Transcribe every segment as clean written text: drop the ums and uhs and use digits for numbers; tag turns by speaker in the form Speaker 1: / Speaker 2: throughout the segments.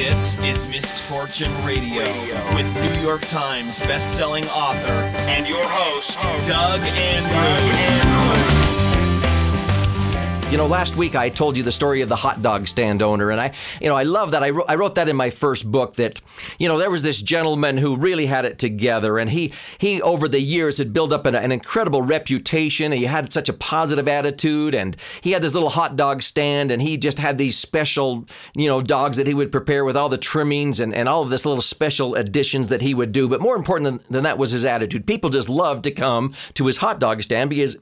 Speaker 1: This is Misfortune Radio with New York Times best-selling author and your host, Doug Andrew.
Speaker 2: You know, last week I told you the story of the hot dog stand owner, and I love that. I wrote that in my first book that, there was this gentleman who really had it together, and he over the years had built up an incredible reputation. He had such a positive attitude, and he had this little hot dog stand, and he just had these special, dogs that he would prepare with all the trimmings and all of this little special additions that he would do. But more important than that was his attitude. People just loved to come to his hot dog stand because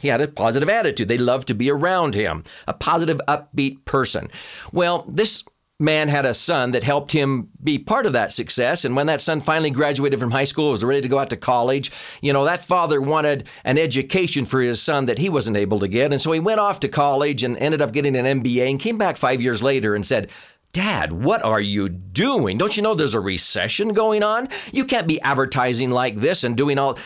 Speaker 2: he had a positive attitude. They loved to be around him, a positive, upbeat person. Well, this man had a son that helped him be part of that success. And when that son finally graduated from high school, was ready to go out to college, that father wanted an education for his son that he wasn't able to get. And so he went off to college and ended up getting an MBA and came back 5 years later and said, "Dad, what are you doing? Don't you know there's a recession going on? You can't be advertising like this and doing all,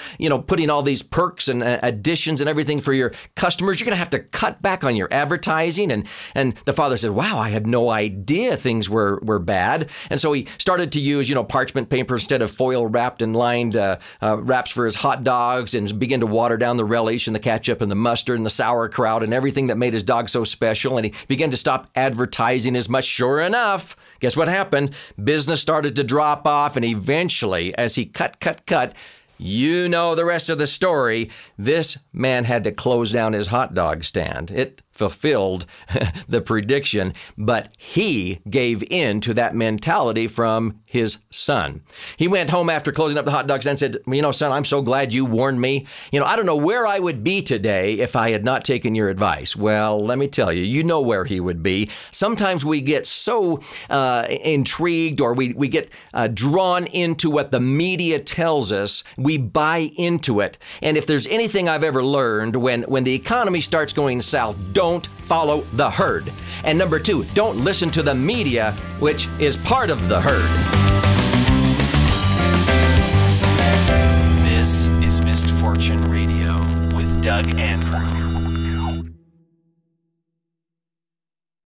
Speaker 2: putting all these perks and additions and everything for your customers. You're going to have to cut back on your advertising." And the father said, "Wow, I had no idea things were bad." And so he started to use, parchment paper instead of foil wrapped and lined wraps for his hot dogs, and began to water down the relish and the ketchup and the mustard and the sauerkraut and everything that made his dog so special. And he began to stop advertising as much. Sure enough, guess what happened? Business started to drop off, and eventually, as he cut, you know the rest of the story, this man had to close down his hot dog stand. It fulfilled the prediction, but he gave in to that mentality from his son. He went home after closing up the hot dog stand and said, "Son, I'm so glad you warned me. I don't know where I would be today if I had not taken your advice." Well, let me tell you, you know where he would be. Sometimes we get so intrigued, or we get drawn into what the media tells us. We buy into it. And if there's anything I've ever learned, when the economy starts going south, don't follow the herd. And number two, don't listen to the media, which is part of the herd.
Speaker 1: This is Misfortune Radio with Doug Andrew.